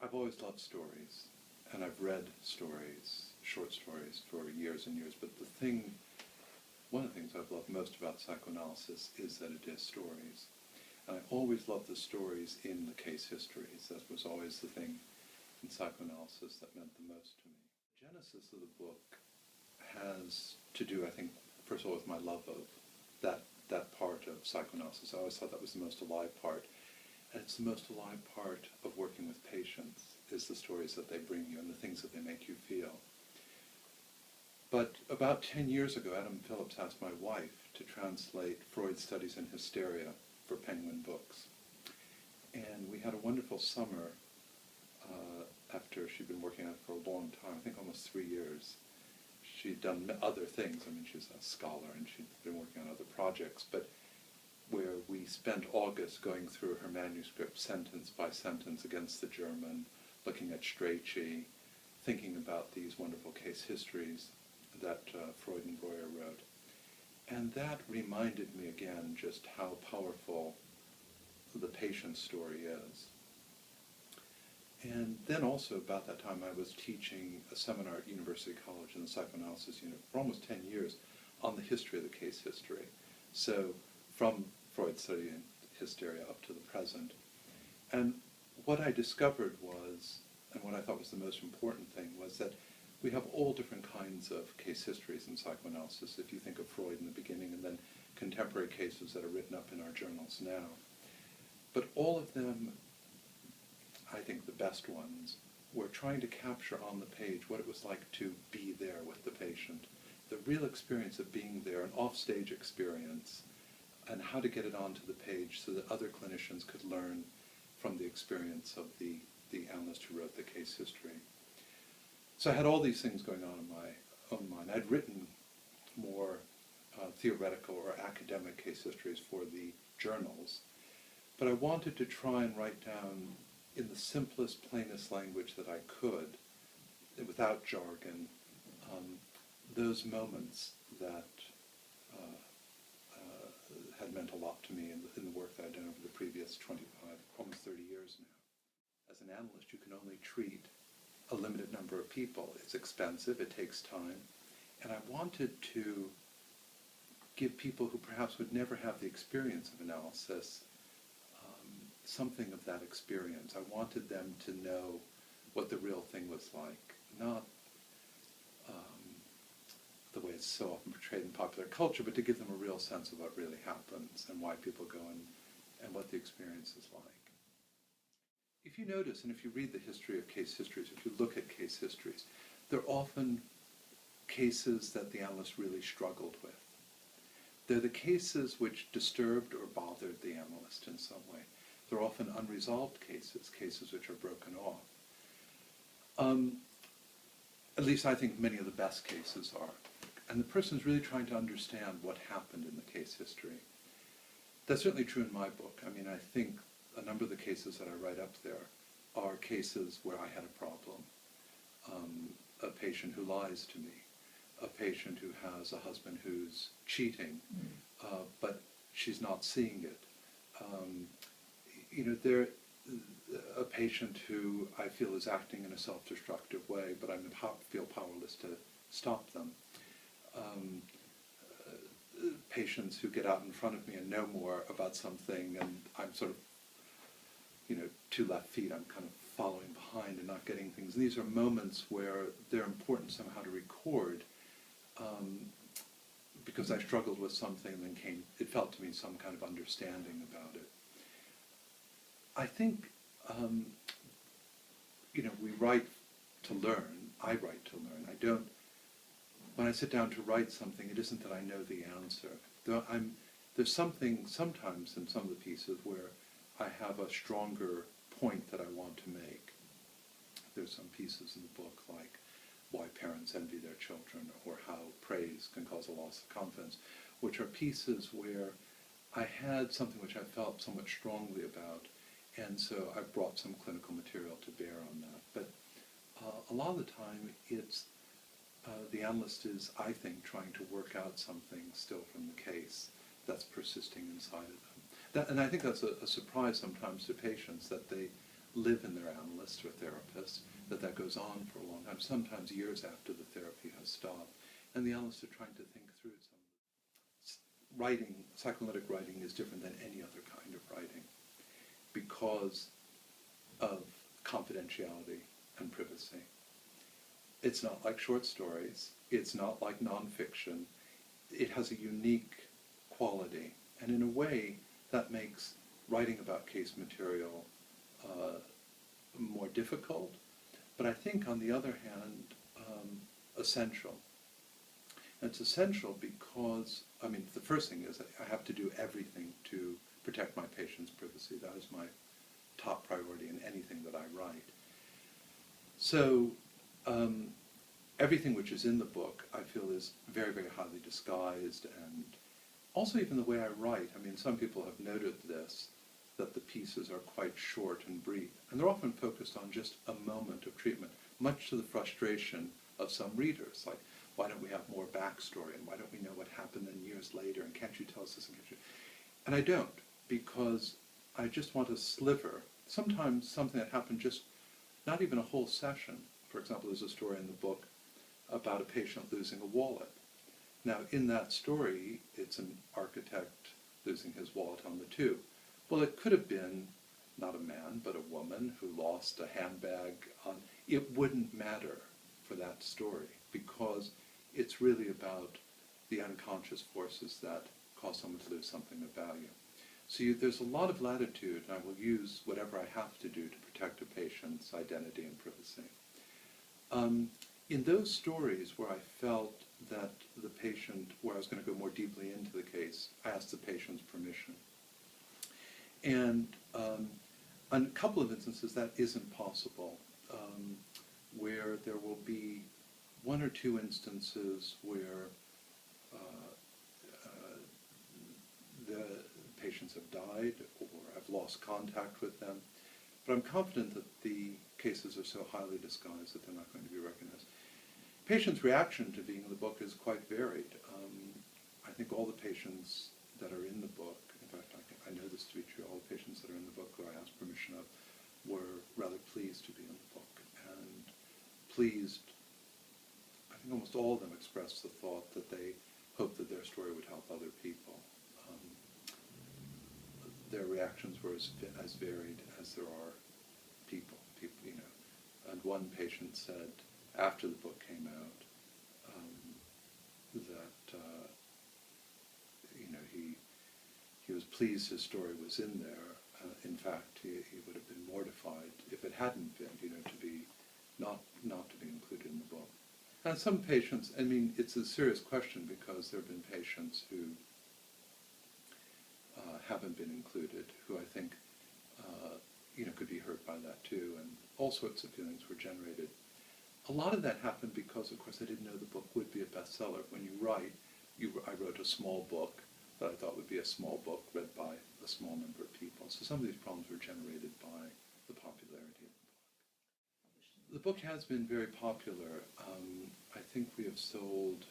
I've always loved stories, and I've read stories, short stories, for years and years, but one of the things I've loved most about psychoanalysis is that it is stories. And I always loved the stories in the case histories. That was always the thing in psychoanalysis that meant the most to me. The genesis of the book has to do, I think, first of all, with my love of that part of psychoanalysis. I always thought that was the most alive part. And it's the most alive part of working with patients, is the stories that they bring you and the things that they make you feel. But about 10 years ago, Adam Phillips asked my wife to translate Freud's Studies in Hysteria for Penguin Books. And we had a wonderful summer after she'd been working on it for a long time, I think almost 3 years. She'd done other things. I mean, she's a scholar and she'd been working on other projects, but where we spent August going through her manuscript sentence by sentence against the German, looking at Strachey, thinking about these wonderful case histories that Freud and Breuer wrote. And that reminded me again just how powerful the patient's story is. And then also about that time I was teaching a seminar at University College in the psychoanalysis unit for almost 10 years on the history of the case history. So from Freud's Study in Hysteria up to the present. And what I discovered was, and what I thought was the most important thing, was that we have all different kinds of case histories in psychoanalysis, if you think of Freud in the beginning and then contemporary cases that are written up in our journals now. But all of them, I think the best ones, were trying to capture on the page what it was like to be there with the patient, the real experience of being there, an offstage experience, and how to get it onto the page so that other clinicians could learn from the experience of the analyst who wrote the case history. So I had all these things going on in my own mind. I'd written more theoretical or academic case histories for the journals, but I wanted to try and write down in the simplest, plainest language that I could, without jargon, those moments that had meant a lot to me in the work that I'd done over the previous 25, almost 30 years now. As an analyst, you can only treat a limited number of people. It's expensive, it takes time, and I wanted to give people who perhaps would never have the experience of analysis something of that experience. I wanted them to know what the real thing was like, not the way it's so often portrayed in popular culture, but to give them a real sense of what really happens and why people go and what the experience is like. If you notice, and if you read the history of case histories, if you look at case histories, they're often cases that the analyst really struggled with. They're the cases which disturbed or bothered the analyst in some way. They're often unresolved cases, cases which are broken off. At least I think many of the best cases are. And the person's really trying to understand what happened in the case history. That's certainly true in my book. I mean, I think a number of the cases that I write up there are cases where I had a problem. A patient who lies to me, a patient who has a husband who's cheating, but she's not seeing it. They're a patient who I feel is acting in a self-destructive way, but I feel powerless to stop them. Patients who get out in front of me and know more about something, and I'm sort of, 2 left feet, I'm kind of following behind and not getting things. And these are moments where they're important somehow to record, because I struggled with something and then it felt to me some kind of understanding about it. I think, we write to learn. I write to learn. When I sit down to write something, it isn't that I know the answer. There's something sometimes in some of the pieces where I have a stronger point that I want to make. There's some pieces in the book like why parents envy their children, or how praise can cause a loss of confidence, which are pieces where I had something which I felt somewhat strongly about, and so I brought some clinical material to bear on that. But a lot of the time, it's the analyst is, I think, trying to work out something still from the case that's persisting inside of them. And I think that's a surprise sometimes to patients, that they live in their analyst or therapist, that goes on for a long time, sometimes years after the therapy has stopped. And the analysts are trying to think through some. Writing, psychoanalytic writing is different than any other kind of writing because of confidentiality and privacy. It's not like short stories. It's not like nonfiction. It has a unique quality. And in a way, that makes writing about case material more difficult, but I think, on the other hand, essential. And it's essential because, I mean, the first thing is that I have to do everything to protect my patient's privacy. That is my top priority in anything that I write. So everything which is in the book, I feel, is very, very highly disguised, and also even the way I write. I mean, some people have noted this, that the pieces are quite short and brief, and they're often focused on just a moment of treatment, much to the frustration of some readers. Like, why don't we have more backstory, and why don't we know what happened then years later, and can't you tell us this, and can't you? And I don't, because I just want a sliver, sometimes something that happened just, not even a whole session. For example, there's a story in the book about a patient losing a wallet. Now, in that story, it's an architect losing his wallet on the tube. Well, it could have been not a man, but a woman who lost a handbag on. It wouldn't matter for that story, because it's really about the unconscious forces that cause someone to lose something of value. So there's a lot of latitude, and I will use whatever I have to do to protect a patient's identity and privacy. In those stories where I felt that the patient, where I was going to go more deeply into the case, I asked the patient's permission. And on a couple of instances that isn't possible, where there will be one or two instances where the patients have died or I've lost contact with them. But I'm confident that the cases are so highly disguised that they're not going to be recognized. Patients' reaction to being in the book is quite varied. I think all the patients that are in the book, in fact, I know this to be true, all the patients that are in the book who I asked permission of were rather pleased to be in the book. And pleased, I think almost all of them expressed the thought that they hoped that their story would help other people. Their reactions were as varied as there are people, you know. And one patient said, after the book came out, that you know, he was pleased his story was in there. In fact, he would have been mortified if it hadn't been, you know, to be not to be included in the book. And some patients, I mean, it's a serious question, because there have been patients who haven't been included, who I think you know, could be hurt by that too, and all sorts of feelings were generated. A lot of that happened because, of course, I didn't know the book would be a bestseller. When you write, I wrote a small book that I thought would be a small book read by a small number of people. So some of these problems were generated by the popularity of the book. The book has been very popular. I think we have sold,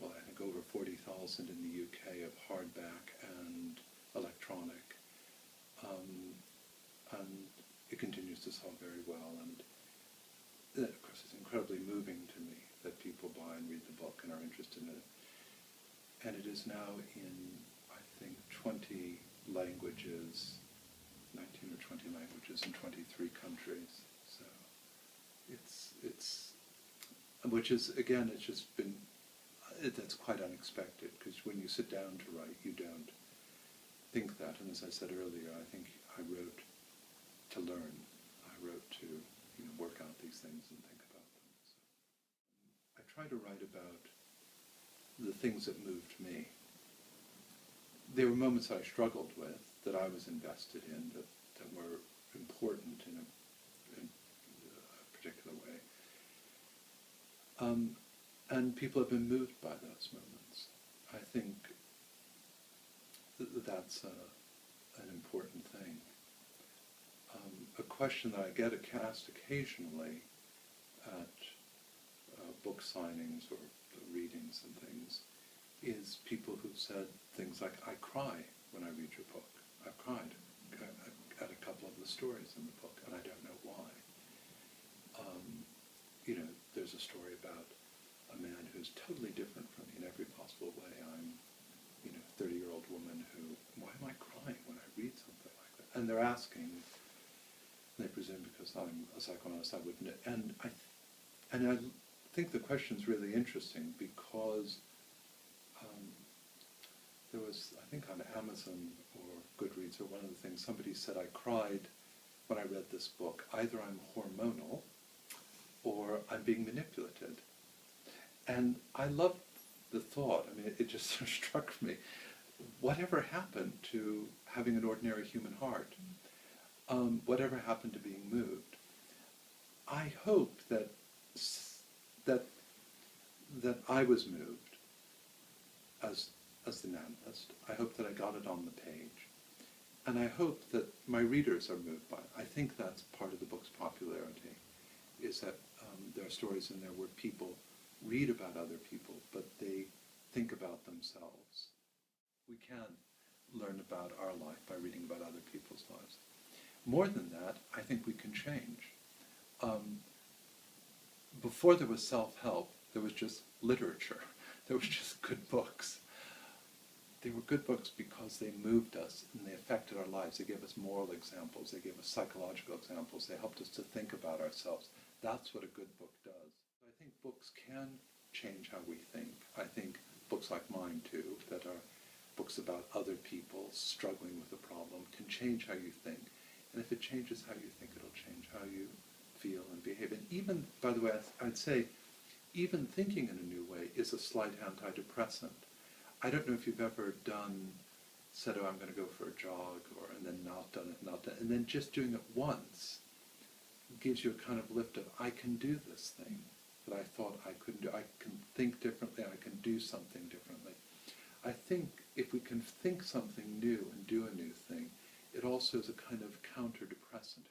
well, I think over 40,000 in the UK of hardback and electronic. And it continues to sell very well. And that, of course, is incredibly moving to me that people buy and read the book and are interested in it. And it is now in, I think, 20 languages, 19 or 20 languages in 23 countries. So it's which is, again, it's just been, that's quite unexpected, because when you sit down to write, you don't think that. And as I said earlier, I think I wrote to learn. I wrote to, you know, work out these things and think about them. So I try to write about the things that moved me. There were moments I struggled with, that I was invested in, that were important in a particular way. And people have been moved by those moments. I think that's an important thing. A question that I get asked occasionally at book signings or readings and things is people who've said things like, I cry when I read your book. I've cried at a couple of the stories in the book, and I don't know why. There's a story about a man who's totally different from me in every possible way. I'm, 30-year-old woman who, why am I crying when I read something like that? And they're asking, they presume because I'm a psychoanalyst, I wouldn't, and I think the question's really interesting because there was, I think on Amazon or Goodreads or one of the things, somebody said I cried when I read this book. Either I'm hormonal or I'm being manipulated. And I love the thought, it just sort of struck me, whatever happened to having an ordinary human heart? Whatever happened to being moved? I hope that I was moved as the novelist. I hope that I got it on the page. And I hope that my readers are moved by it. I think that's part of the book's popularity, is that there are stories in there where people read about other people, but they think about themselves. We can learn about our life by reading about other people's lives. More than that, I think we can change. Before there was self-help, there was just literature. There was just good books. They were good books because they moved us and they affected our lives. They gave us moral examples. They gave us psychological examples. They helped us to think about ourselves. That's what a good book does. I think books can change how we think. I think books like mine, too, that are books about other people struggling with a problem, can change how you think. And if it changes how you think, it'll change how you feel and behave. And even, by the way, I'd say, even thinking in a new way is a slight antidepressant. I don't know if you've ever said, I'm going to go for a jog, and then not done it, and then just doing it once gives you a kind of lift of, I can do this thing that I thought I couldn't do. I can think differently, I can do something differently. I think if we can think something new and do a new thing, it also is a kind of counter-depressant,